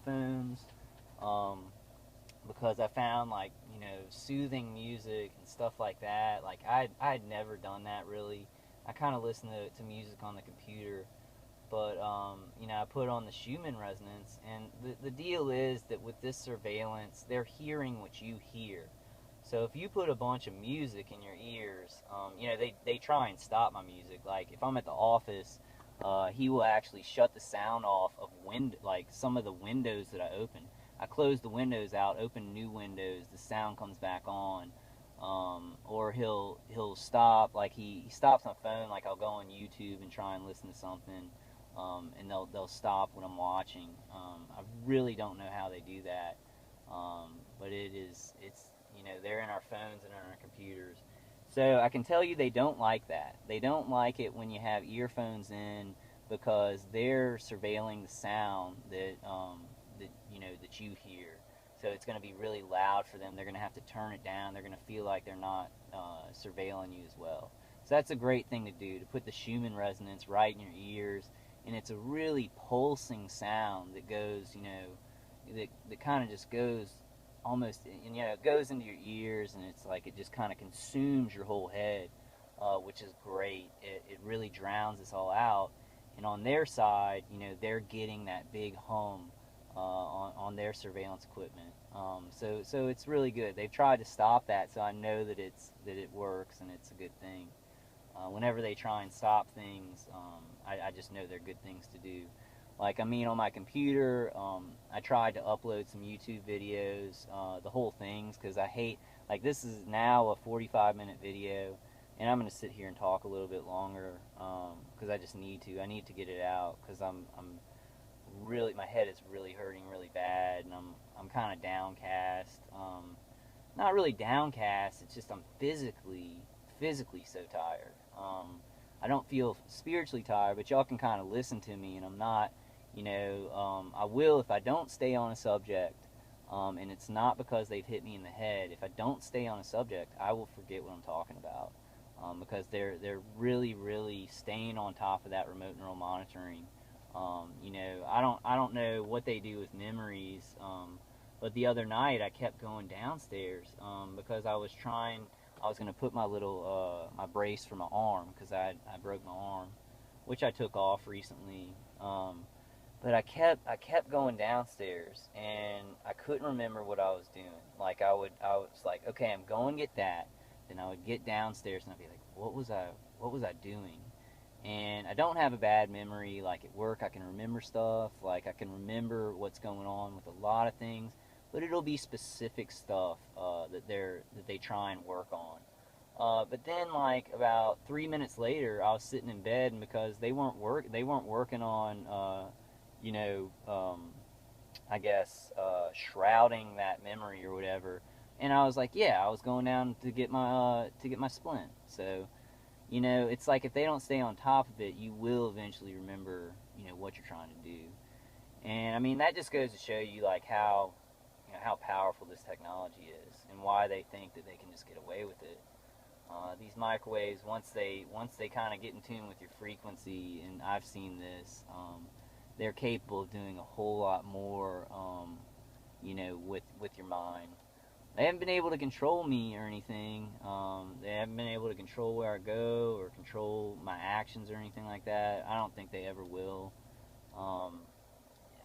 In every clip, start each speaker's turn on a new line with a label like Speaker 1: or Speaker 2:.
Speaker 1: headphones, because I found, like, soothing music and stuff like that. Like, I had never done that really. I kind of listen to music on the computer, but I put on the Schumann resonance, and the deal is that with this surveillance, they're hearing what you hear. So if you put a bunch of music in your ears, they try and stop my music. Like, if I'm at the office, he will actually shut the sound off of like some of the windows that I open. I close the windows out, open new windows, the sound comes back on. Or he'll stop, like he stops my phone, like I'll go on YouTube and try and listen to something, and they'll stop what I'm watching. I really don't know how they do that, but it's they're in our phones and in our computers. So I can tell you they don't like that. They don't like it when you have earphones in, because they're surveilling the sound that you hear. So it's going to be really loud for them. They're going to have to turn it down. They're going to feel like they're not surveilling you as well. So that's a great thing to do, to put the Schumann resonance right in your ears. And it's a really pulsing sound that goes, that kind of just goes almost, and it goes into your ears, and it's like it just kind of consumes your whole head, which is great. It really drowns this all out. And on their side, they're getting that big hum on their surveillance equipment. So it's really good. They've tried to stop that, so I know that it works, and it's a good thing. Whenever they try and stop things, I just know they're good things to do. Like, I mean, on my computer, I tried to upload some YouTube videos, the whole things, because I hate, like, this is now a 45-minute video, and I'm going to sit here and talk a little bit longer, because I just need to. I need to get it out, because I'm really, my head is really hurting really bad, and I'm kind of downcast. Not really downcast, it's just I'm physically so tired. I don't feel spiritually tired, but y'all can kind of listen to me, and I'm not, I will if I don't stay on a subject, and it's not because they've hit me in the head. If I don't stay on a subject, I will forget what I'm talking about, because they're really staying on top of that remote neural monitoring. I don't know what they do with memories, but the other night I kept going downstairs, because I was going to put my little my brace for my arm, because I broke my arm, which I took off recently. But I kept going downstairs, and I couldn't remember what I was doing. Like, I was like, okay, I'm going to get that. Then I would get downstairs, and I'd be like, what was I doing? And I don't have a bad memory. Like, at work, I can remember stuff. Like, I can remember what's going on with a lot of things, but it'll be specific stuff that they try and work on. But then, like, about 3 minutes later, I was sitting in bed, and because they weren't working on, I guess, shrouding that memory or whatever. And I was like, yeah, I was going down to get my splint. So, it's like, if they don't stay on top of it, you will eventually remember, what you're trying to do. And I mean, that just goes to show you, like, how powerful this technology is, and why they think that they can just get away with it. These microwaves, once they kind of get in tune with your frequency, and I've seen this, they're capable of doing a whole lot more, with your mind. They haven't been able to control me or anything. They haven't been able to control where I go or control my actions or anything like that. I don't think they ever will.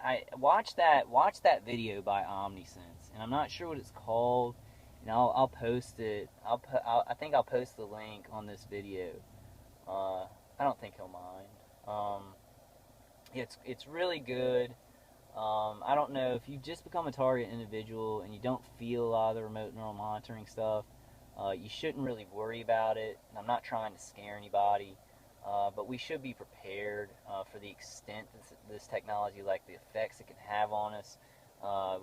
Speaker 1: I watch that video by Omnisense, and I'm not sure what it's called. And I'll post it. I think I'll post the link on this video. I don't think he'll mind. It's really good. I don't know, if you just become a target individual and you don't feel a lot of the remote neural monitoring stuff, you shouldn't really worry about it. And I'm not trying to scare anybody, but we should be prepared for the extent this technology, like the effects it can have on us,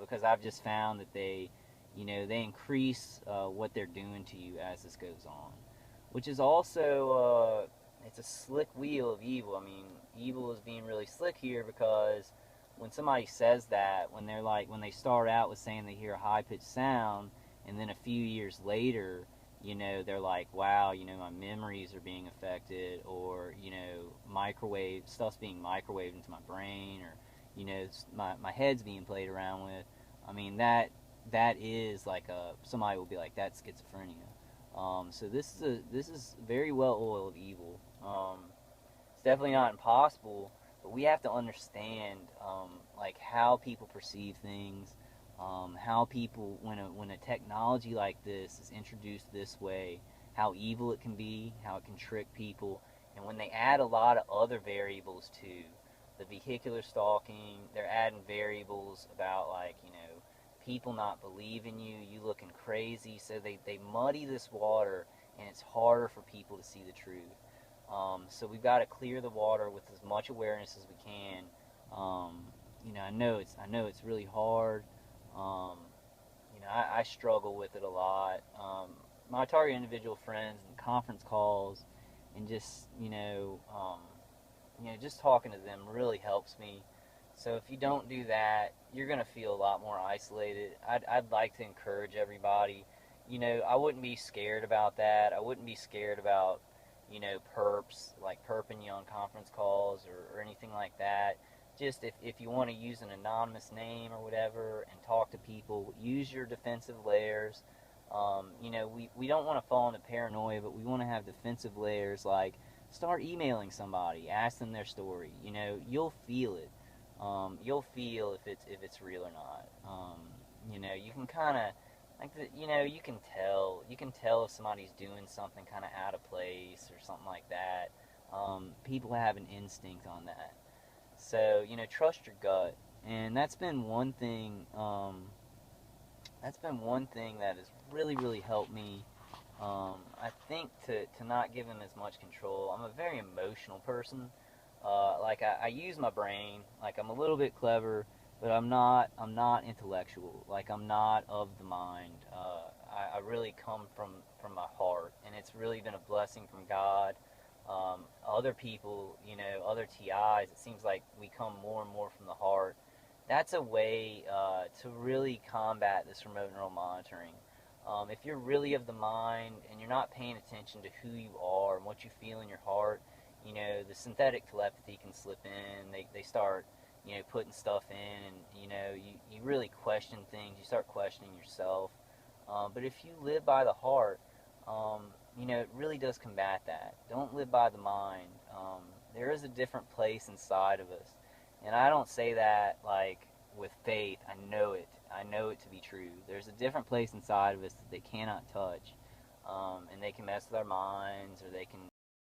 Speaker 1: because I've just found that they increase what they're doing to you as this goes on, which is also it's a slick wheel of evil. I mean, evil is being really slick here, because when somebody says that, when they start out with saying they hear a high-pitched sound, and then a few years later, they're like, wow, my memories are being affected, or, stuff's being microwaved into my brain, or, you know, my head's being played around with. I mean, that is like somebody will be like, that's schizophrenia. So this is very well oiled evil. It's definitely not impossible, but we have to understand like how people perceive things, how people when a technology like this is introduced this way, how evil it can be, how it can trick people, and when they add a lot of other variables to the vehicular stalking, they're adding variables about, like, you know, people not believing you, you looking crazy, so they muddy this water, and it's harder for people to see the truth. So we've got to clear the water with as much awareness as we can. Um, you know, I know it's really hard. Um, you know, I struggle with it a lot. My target individual friends and conference calls, and just you know, just talking to them really helps me. So if you don't do that, you're gonna feel a lot more isolated. I'd like to encourage everybody. You know, I wouldn't be scared about that. I wouldn't be scared about, you know, perps, like perping you on conference calls, or anything like that. Just if you want to use an anonymous name or whatever and talk to people, use your defensive layers. You know, we don't want to fall into paranoia, but we want to have defensive layers, like start emailing somebody, ask them their story. You know, you'll feel it. You'll feel if it's real or not. You know, you can kind of you know, you can tell if somebody's doing something kind of out of place or something like that. People have an instinct on that. So, you know, trust your gut. And that's been one thing. That's been one thing that has really helped me. I think to not give them as much control. I'm a very emotional person. Like I use my brain. Like I'm a little bit clever, but I'm not intellectual. Like I'm not of the mind. I really come from my heart, and it's really been a blessing from God. Other people, you know, other TIs, it seems like we come more and more from the heart. That's a way to really combat this remote neural monitoring. If you're really of the mind and you're not paying attention to who you are and what you feel in your heart, you know, the synthetic telepathy can slip in. They start, you know, putting stuff in, and, you know, you really question things. You start questioning yourself. But if you live by the heart, you know, it really does combat that. Don't live by the mind. There is a different place inside of us. And I don't say that like with faith. I know it. I know it to be true. There's a different place inside of us that they cannot touch. And they can mess with our minds, or they can